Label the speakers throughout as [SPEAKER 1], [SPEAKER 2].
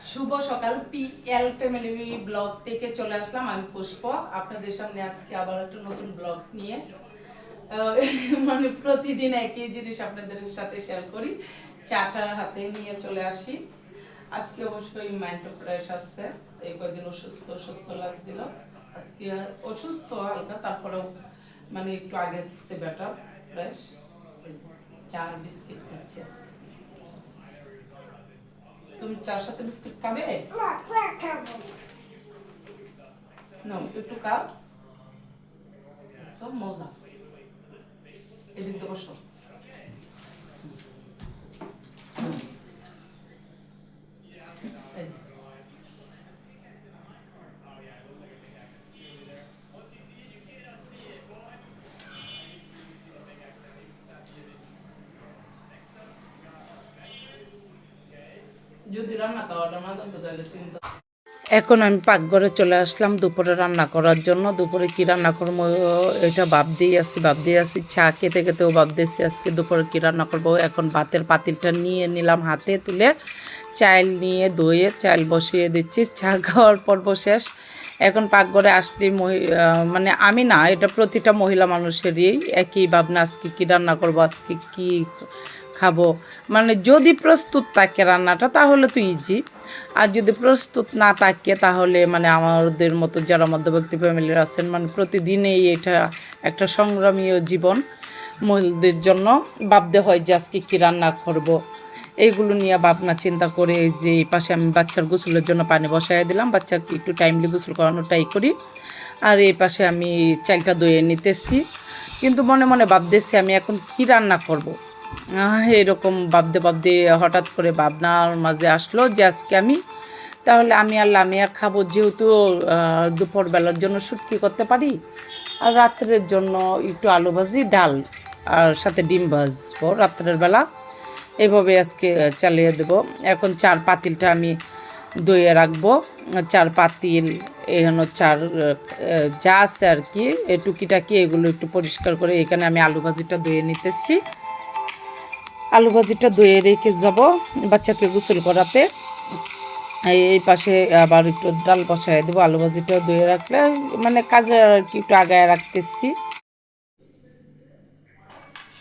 [SPEAKER 1] শুভ সকাল PL family blog থেকে চলে আসলাম আমি পুষ্প আপনাদের সামনে আজকে আবার একটা নতুন ব্লগ নিয়ে মানে প্রতিদিন একই জিনিস আপনাদের সাথে শেয়ার করি চাটা হাতে নিয়ে চলে আসি আজকে অবশ্যই মাইন্ডটা ফ্রেশ আসছে এই কয়েকদিন অসুস্থ অসুস্থ লাগছিল আজকে অসুস্থ হালকা তারপরেও মানে একটু আগে বেটার ফ্রেশ চা বিস্কিট খাচ্ছি আজকে তুমি চার সাথে বিস্কিট খাবে
[SPEAKER 2] না চা খাবো
[SPEAKER 1] না একটু খাও সব মজা এদিক দিয়ে বসো এই যে। যদি রান্না খাওয়াটা না থাকতো তাহলে চিন্তা এখন আমি পাকঘরে চলে আসলাম দুপুরে রান্না করার জন্য দুপুরে কি রান্না করবো এটা ভাব দিয়ে আসি চা খেতে খেতেও ভাব দিয়েছি আজকে দুপুরে কি রান্না করবো এখন ভাতের পাতিলটা নিয়ে নিলাম হাতে তুলে চাল নিয়ে ধুয়ে চাল বসিয়ে দিচ্ছি চা খাওয়ার পর্ব শেষ এখন পাকঘরে আসলে মানে আমি না এটা প্রতিটা মহিলা মানুষেরই একই ভাবনা আজকে কি রান্না করবো আজকে কি খাবো মানে যদি প্রস্তুত থাকে রান্নাটা তাহলে তো ইজি আর যদি প্রস্তুত না থাকে তাহলে মানে আমাদের মতো যারা মধ্যবিত্ত ফ্যামিলির আছেন মানে প্রতিদিনই এটা একটা সংগ্রামীয় জীবন মহিলাদের জন্য ভাবতে হয় যে আজকে কী রান্না করব। এইগুলো নিয়ে ভাবনা চিন্তা করে যে এই পাশে আমি বাচ্চার গোসলের জন্য পানি বসাই দিলাম বাচ্চাকে একটু টাইমলি গোসল করানো ট্রাই করি আর এই পাশে আমি চালটা ধুয়ে নিতেছি কিন্তু মনে মনে ভাবতেছি আমি এখন কী রান্না করব। এরকম ভাবতে হঠাৎ করে ভাবনার মাঝে আসলো যে আজকে আমি তাহলে আমি আর লামিয়া খাবো যেহেতু দুপুরবেলার জন্য শুটকি করতে পারি আর রাত্রের জন্য একটু আলু ভাজি ডাল আর সাথে ডিম ভাজবো রাত্রের বেলা এভাবে আজকে চালিয়ে দেব এখন চার পাতিলটা আমি ধুয়ে রাখবো চার পাতিল এখানে চার যা আছে আর কি টুকিটাকি এগুলো একটু পরিষ্কার করে এখানে আমি আলু ভাজিটা ধুয়ে নিতেছি আলু ভাজিটা ধুয়ে রেখে যাব বাচ্চাকে গোসল করাতে এই পাশে আবার একটু ডাল বসাই দেবো আলু ভাজিটা ধুয়ে রাখলে মানে কাজে আর কি একটু আগায় রাখতেছি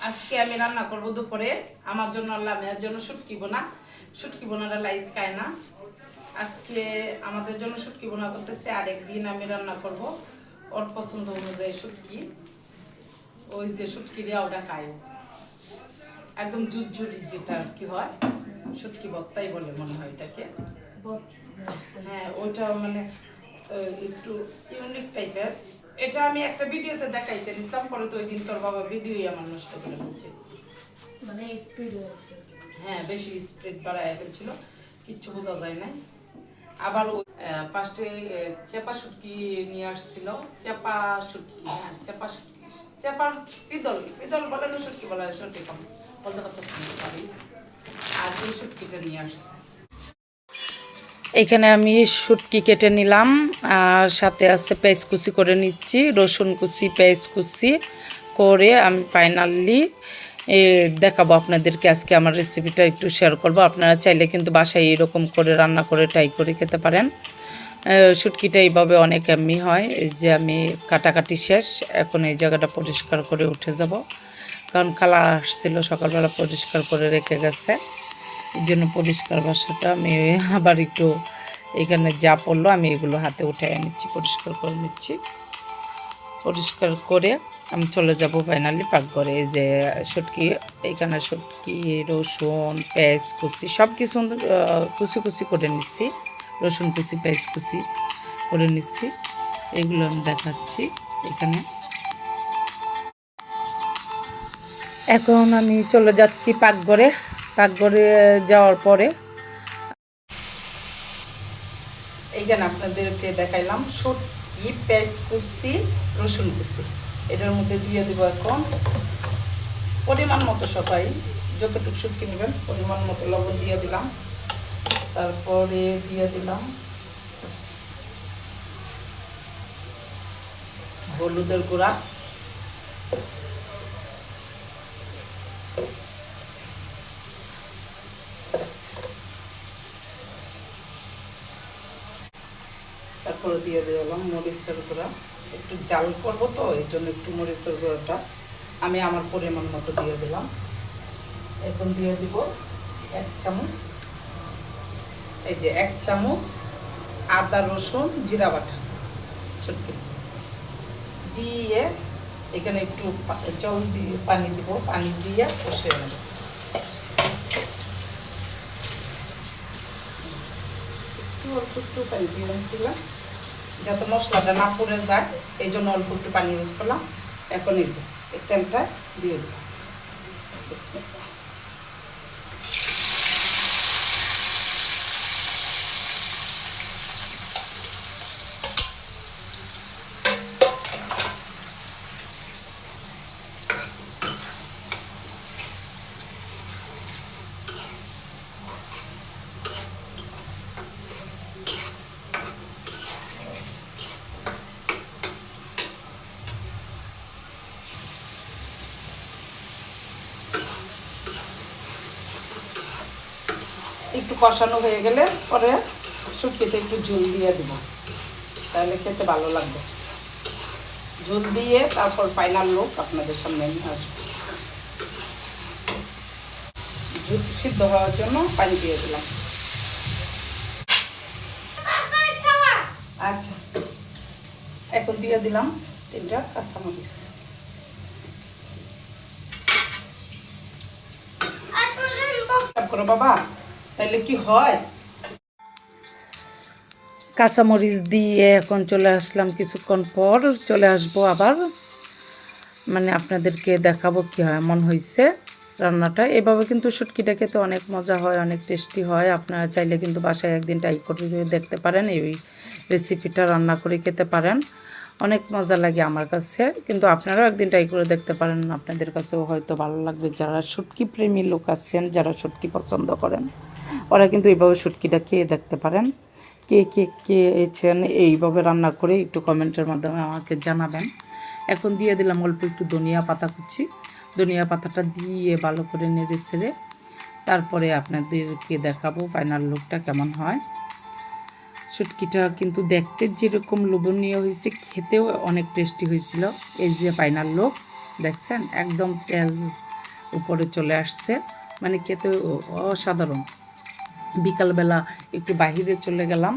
[SPEAKER 1] আজকে আমি রান্না করব দুপুরে আমার জন্য আর লামিয়ার জন্য শুটকি বোনারা লাইস খায় না আজকে আমাদের জন্য শুটকি বোনা করতেছে আরেকদিন আমি রান্না করব ওর পছন্দ অনুযায়ী শুটকি ওই যে শুটকি দেওয়া ওটা খায় একদম ঝুরঝুরি যেটা আর কি হয় শুটকি ভর্তাই বলে মনে হয় এটাকে হ্যাঁ ওইটা মানে একটু ইউনিক টাইপের এটা আমি একটা ভিডিওতে দেখাইছি ইসলাম পরে তো ওই দিন তোর বাবা ভিডিওই আমার নষ্ট করে বলছে
[SPEAKER 2] মানে স্পিড হয়েছে
[SPEAKER 1] হ্যাঁ বেশি স্পিড বাড়ায় ফেলছিল কিচ্ছু বোঝা যায় না আবার ফার্স্টে চেপা শুটকি নিয়ে আসছিল চেপা শুটকি হ্যাঁ চেপার পিদল বলে না শুটকি বলা হয় শুটকি কম বলতে পারতেছি না সরি আর এই শুটকিটা নিয়ে আসছে এখানে আমি শুটকি কেটে নিলাম আর সাথে আছে পেঁয়াজ কুচি করে নিচ্ছি রসুন কুচি পেঁয়াজ কুচি করে আমি ফাইনালি দেখাবো আপনাদেরকে আজকে আমার রেসিপিটা একটু শেয়ার করব আপনারা চাইলে কিন্তু বাসায় এরকম করে রান্না করে ট্রাই করে খেতে পারেন শুটকিটা এইভাবে অনেক এমনি হয় এই যে আমি কাটাকাটি শেষ এখন এই জায়গাটা পরিষ্কার করে উঠে যাব কারণ খালা আসছিল সকালবেলা পরিষ্কার করে রেখে গেছে এই জন্য পরিষ্কার বাসাটা আমি আবার একটু এখানে যা পড়লো আমি এগুলো হাতে উঠাই নিচ্ছি পরিষ্কার করে নিচ্ছি পরিষ্কার করে আমি চলে যাব ফাইনালি পাকঘরে এই যে শুটকি এখানে শুটকি রসুন পেঁয়াজ কুচি সব কিছু কুচি কুচি করে নিচ্ছি রসুন কুচি পেঁয়াজ কুচি করে নিচ্ছি এগুলো আমি দেখাচ্ছি এখানে এখন আমি চলে যাচ্ছি পাকঘরে যাওয়ার পরে এইখানে আপনাদেরকে দেখাইলাম শুটকি পেঁয়াজ কুচি রসুন কুচি এটার মধ্যে দিয়ে দেবো এখন পরিমাণ মতো সবাই যতটুকু শুটকি নেবেন পরিমাণ মতো লবণ দিয়ে দিলাম তারপরে দিয়ে দিলাম হলুদের গুঁড়া তারপরে দিয়ে দিলাম মরিচের গুঁড়া। একটু জাল করবো তো এই জন্য একটু মরিচের গুঁড়োটা আমি আমার পরিমাণ মতো দিয়ে দিলাম। এখন দিয়ে দিব 1 চামচ, এই যে 1 চামচ আদা রসুন জিরা বাটা শুটকি দিয়ে এখানে একটু জল দিয়ে পানি দিব, পানি দিয়ে কষিয়ে নেব। অল্প একটু পানি দিলাম যাতে মশলাটা না পড়ে যায়, এই জন্য অল্প একটু পানি ইউজ করলাম। এখন এই যে এই তেলটা দিয়ে দিলাম। একটু কষানো হয়ে গেলে পরে শুটকিতে একটু ঝোল দিয়ে দিব, তাহলে খেতে ভালো লাগবে। ঝোল দিয়ে তারপর ফাইনাল লুক আপনাদের সামনে আমি আসবো। ঝোল সিদ্ধ হওয়ার জন্য পানি দিয়ে দিলাম। আচ্ছা, এখন দিয়ে দিলাম 3টা কাঁচামরিচ। করো বাবা, তাহলে কি হয়। কাঁচামরিচ দিয়ে এখন চলে আসলাম, কিছুক্ষণ পর চলে আসবো আবার, মানে আপনাদেরকে দেখাবো কি হয় এমন হয়েছে রান্নাটা। এভাবে কিন্তু শুটকিটা খেতে অনেক মজা হয়, অনেক টেস্টি হয়। আপনারা চাইলে কিন্তু বাসায় একদিন ট্রাই করে দেখতে পারেন, এই রেসিপিটা রান্না করে খেতে পারেন, অনেক মজা লাগে আমার কাছে। কিন্তু আপনারাও একদিন ট্রাই করে দেখতে পারেন, আপনাদের কাছেও হয়তো ভালো লাগবে। যারা শুটকি প্রেমী লোক আছেন, যারা শুটকি পছন্দ করেন, ওরা কিন্তু এইভাবে শুটকিটা খেয়ে দেখতে পারেন। কে কে খেয়েছেন এইভাবে রান্না করে একটু কমেন্টের মাধ্যমে আমাকে জানাবেন। এখন দিয়ে দিলাম অল্প একটু ধনিয়া পাতা কুচি। ধনিয়া পাতাটা দিয়ে ভালো করে নেড়ে ছেড়ে তারপরে আপনাদেরকে দেখাবো ফাইনাল লুকটা কেমন হয়। শুটকিটা কিন্তু দেখতে যেরকম লোভনীয় হয়েছে, খেতেও অনেক টেস্টি হয়েছিল। এই যে ফাইনাল লুক দেখছেন, একদম তেল উপরে চলে আসছে, মানে খেতে অসাধারণ। বিকালবেলা একটু বাহিরে চলে গেলাম,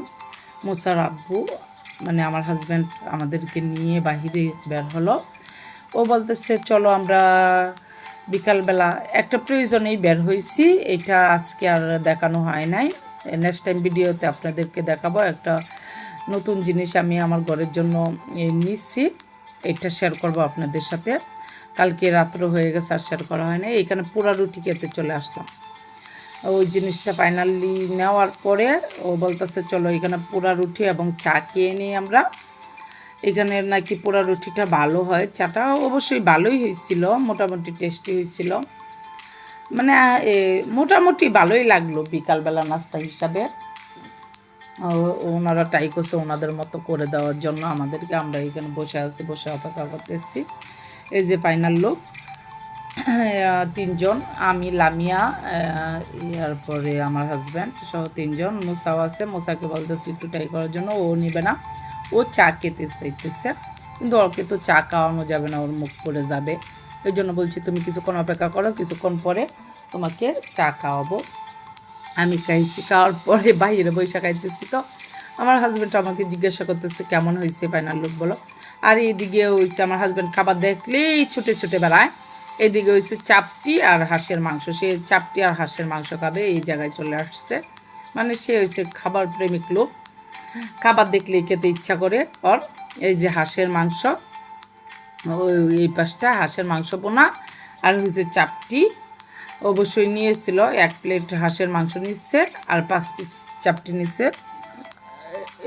[SPEAKER 1] মোসার আব্বু মানে আমার হাজব্যান্ড আমাদেরকে নিয়ে বাহিরে বের হলো। ও বলতেছে চলো আমরা বিকালবেলা একটা প্রয়োজনেই বের হয়েছি, এটা আজকে আর দেখানো হয় নাই, নেক্সট টাইম ভিডিওতে আপনাদেরকে দেখাবো। একটা নতুন জিনিস আমি আমার ঘরের জন্য নিচ্ছি, এটা শেয়ার করব আপনাদের সাথে। কালকে রাত্র হয়ে গেছে আর শেয়ার করা হয় না। এইখানে পোড়া রুটি খেতে চলে আসলাম। ওই জিনিসটা ফাইনালি নেওয়ার পরে ও বলতেছে চলো এখানে পোড়া রুটি এবং চা খেয়ে নিই আমরা। এখানে নাকি পোড়া রুটিটা ভালো হয়, চাটা অবশ্যই ভালোই হয়েছিল, মোটামুটি টেস্টি হয়েছিল, মানে মোটামুটি ভালোই লাগলো বিকালবেলা নাস্তা হিসাবে। ওনারা ট্রাই করছে ওনাদের মতো করে দেওয়ার জন্য আমাদেরকে। আমরা এখানে বসে আছি, বসে অপেক্ষা করতেছি। এই যে ফাইনাল লুক, 3জন, আমি, লামিয়া, এরপরে আমার হাজব্যান্ড সহ 3জন। মুসাও আছে, মুসাকে বলতেছি একটু ট্রাই করার জন্য, ও নিবে না, ও চা খেতে চাইতেছে, কিন্তু ওকে তো চা খাওয়ানো যাবে না, ওর মুখ পড়ে যাবে। এই জন্য বলছি তুমি কিছুক্ষণ অপেক্ষা করো, কিছুক্ষণ পরে তোমাকে চা খাওয়াবো। আমি খাইছি, খাওয়ার পরে বাইরে বৈশা খাইতেছি, তো আমার হাজব্যান্ড আমাকে জিজ্ঞাসা করতেছে কেমন হয়েছে ফাইনাল লুক বলো। আর এইদিকে হয়েছে আমার হাজব্যান্ড খাবার দেখলেই ছুটে ছুটে বেড়ায়। এদিকে হয়েছে চাপটি আর হাঁসের মাংস, সে চাপটি আর হাঁসের মাংস খাবে, এই জায়গায় চলে আসছে। মানে সে হয়েছে খাবার প্রেমিক লোক, খাবার দেখলেই খেতে ইচ্ছা করে ওর। এই যে হাঁসের মাংস, ওই এই পাশটা হাঁসের মাংস বোনা, আর হয়েছে চাপটি অবশ্যই নিয়েছিল। 1 প্লেট হাঁসের মাংস নিচ্ছে আর 5 পিস চাপটি নিচ্ছে।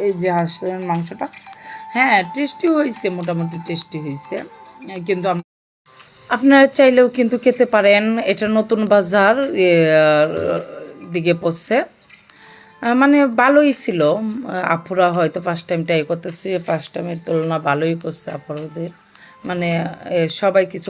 [SPEAKER 1] এই যে হাঁসের মাংসটা, হ্যাঁ টেস্টি হয়েছে, মোটামুটি টেস্টি হয়েছে। কিন্তু আপনারা চাইলেও কিন্তু খেতে পারেন, এটা নতুন বাজার দিকে পড়ছে, মানে ভালোই ছিল। আপুরা হয়তো ফার্স্ট টাইম ট্রাই করতেছে, ফার্স্ট টাইমের তুলনা ভালোই করছে আপুরাদের, মানে সবাই কিছু